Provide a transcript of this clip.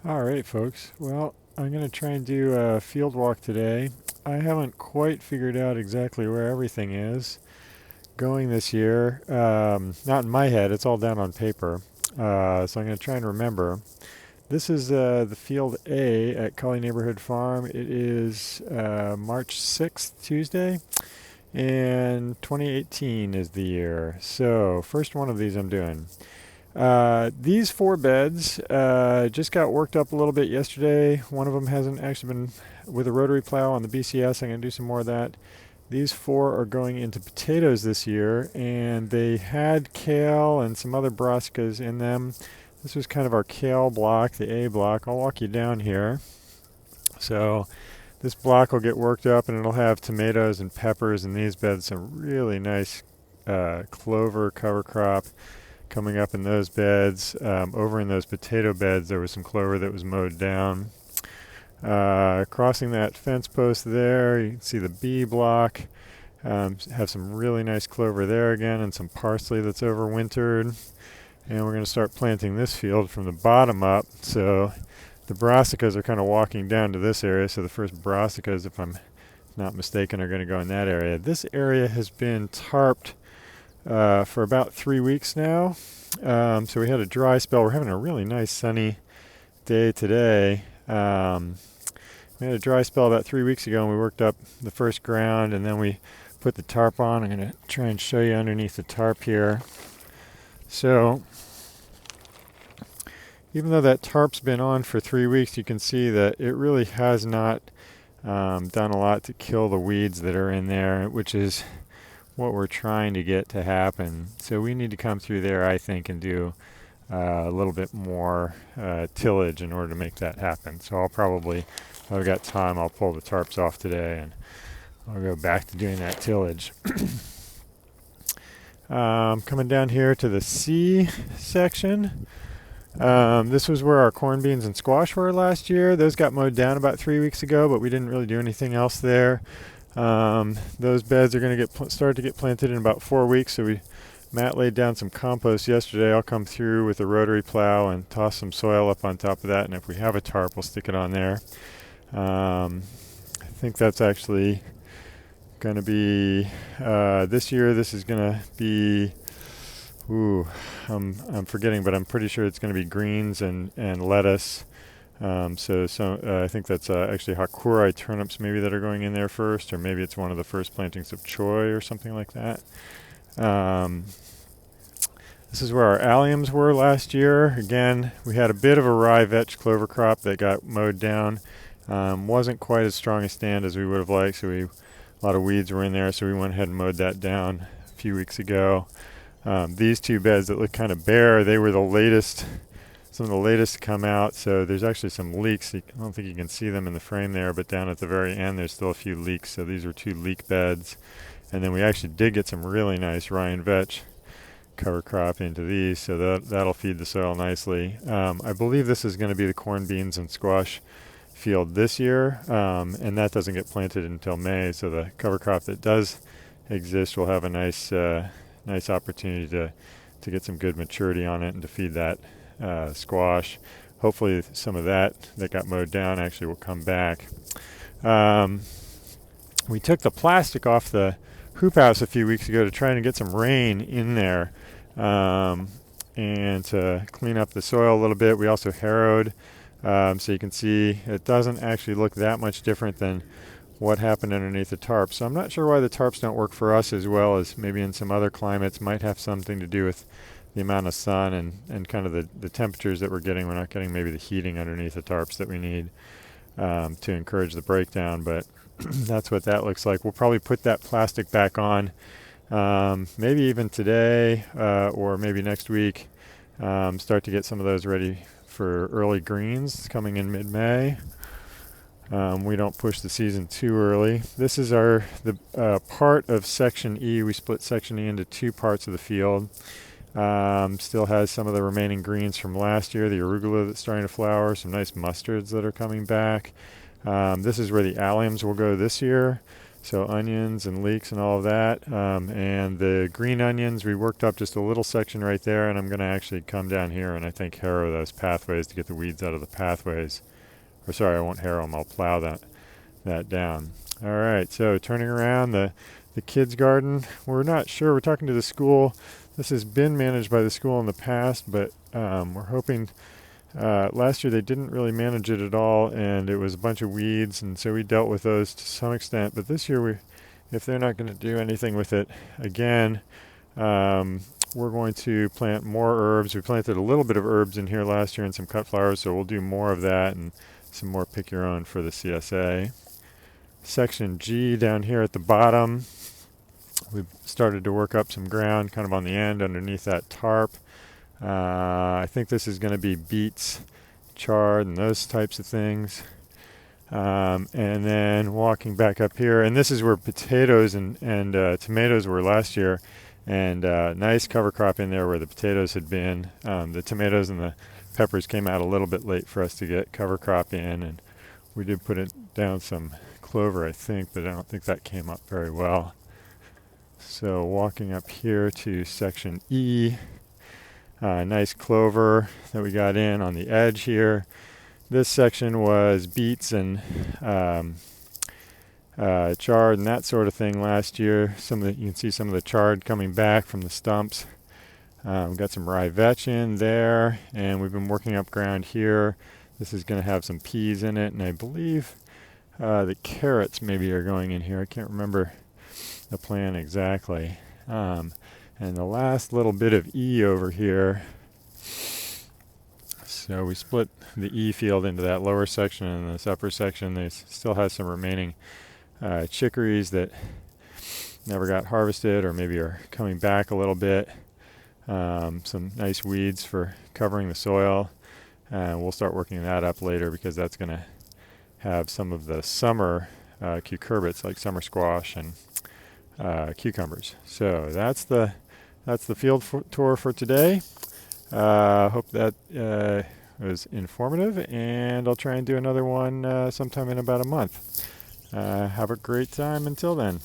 All right, folks. Well, I'm going to try and do a field walk today. I haven't quite figured out exactly where everything is going this year. Not in my head, it's all down on paper. So I'm going to try and remember. This is the field A at Cully Neighborhood Farm. It is March 6th, Tuesday, and 2018 is the year. So, first one of these I'm doing. These four beds just got worked up a little bit yesterday. One of them hasn't actually been with a rotary plow on the BCS. I'm going to do some more of that. These four are going into potatoes this year, and they had kale and some other brassicas in them. This was kind of our kale block, the A block. I'll walk you down here. So this block will get worked up, and it'll have tomatoes and peppers in these beds. Some really nice clover cover crop coming up in those beds. Over in those potato beds, there was some clover that was mowed down. Crossing that fence post there, you can see the B block. Have some really nice clover there again, and some parsley that's overwintered. And we're going to start planting this field from the bottom up. So the brassicas are kind of walking down to this area. So the first brassicas, if I'm not mistaken, are going to go in that area. This area has been tarped for about 3 weeks now. So we had a dry spell. We're having a really nice sunny day today. We had a dry spell about 3 weeks ago, and we worked up the first ground, and then we put the tarp on. I'm going to try and show you underneath the tarp here. So even though that tarp's been on for 3 weeks, you can see that it really has not done a lot to kill the weeds that are in there, which is what we're trying to get to happen. So we need to come through there, I think, and do a little bit more tillage in order to make that happen. So I'll probably, if I've got time, I'll pull the tarps off today and I'll go back to doing that tillage. Coming down here to the C section. This was where our corn, beans, and squash were last year. Those got mowed down about 3 weeks ago, but we didn't really do anything else there. Those beds are going to start to get planted in about 4 weeks. So Matt laid down some compost yesterday. I'll come through with a rotary plow and toss some soil up on top of that. And if we have a tarp, we'll stick it on there. I think that's actually going to be this year. This is going to be. I'm forgetting, but I'm pretty sure it's going to be greens and lettuce. I think that's actually Hakurei turnips maybe that are going in there first, or maybe it's one of the first plantings of choy or something like that. This is where our alliums were last year. Again, we had a bit of a rye vetch clover crop that got mowed down. Wasn't quite as strong a stand as we would have liked, so a lot of weeds were in there, so we went ahead and mowed that down a few weeks ago. These two beds that look kind of bare, they were some of the latest to come out. So there's actually some leaks. I don't think you can see them in the frame there, but down at the very end, there's still a few leaks. So these are two leak beds. And then we actually did get some really nice Ryan vetch cover crop into these, so that'll feed the soil nicely. I believe this is going to be the corn, beans, and squash field this year, and that doesn't get planted until May. So the cover crop that does exist will have a nice opportunity to get some good maturity on it and to feed that squash. Hopefully some of that got mowed down actually will come back. We took the plastic off the hoop house a few weeks ago to try and get some rain in there and to clean up the soil a little bit. We also harrowed, so you can see it doesn't actually look that much different than what happened underneath the tarp. So I'm not sure why the tarps don't work for us as well as maybe in some other climates. Might have something to do with the amount of sun and kind of the temperatures that we're getting. We're not getting maybe the heating underneath the tarps that we need to encourage the breakdown, but that's what that looks like. We'll probably put that plastic back on maybe even today or maybe next week. Start to get some of those ready for early greens coming in mid-May. We don't push the season too early. This is the part of Section E. We split Section E into two parts of the field. Still has some of the remaining greens from last year, the arugula that's starting to flower, some nice mustards that are coming back. This is where the alliums will go this year. So onions and leeks and all of that. And the green onions, we worked up just a little section right there, and I'm going to actually come down here and I think harrow those pathways to get the weeds out of the pathways. Or sorry, I won't harrow them, I'll plow that down. All right, so turning around the kids' garden, we're not sure. We're talking to the school. This has been managed by the school in the past, but we're hoping. Last year they didn't really manage it at all, and it was a bunch of weeds, and so we dealt with those to some extent. But this year, if they're not going to do anything with it again, we're going to plant more herbs. We planted a little bit of herbs in here last year and some cut flowers, so we'll do more of that and some more pick your own for the CSA. Section G down here at the bottom, we've started to work up some ground kind of on the end underneath that tarp. I think this is going to be beets, chard, and those types of things. And then walking back up here, and this is where potatoes and tomatoes were last year, and nice cover crop in there where the potatoes had been. The tomatoes and the peppers came out a little bit late for us to get cover crop in, and we did put it down some clover, I think, but I don't think that came up very well. So walking up here to section E, nice clover that we got in on the edge here. This section was beets and chard and that sort of thing last year. You can see some of the chard coming back from the stumps. We've got some rye vetch in there, and we've been working up ground here. This is going to have some peas in it, and I believe the carrots maybe are going in here. I can't remember the plan exactly. And the last little bit of E over here. So we split the E field into that lower section and this upper section. They still has some remaining chicories that never got harvested or maybe are coming back a little bit. Some nice weeds for covering the soil. And we'll start working that up later because that's going to have some of the summer cucurbits like summer squash and cucumbers. So that's the field tour for today. Hope that was informative, and I'll try and do another one sometime in about a month. Have a great time until then.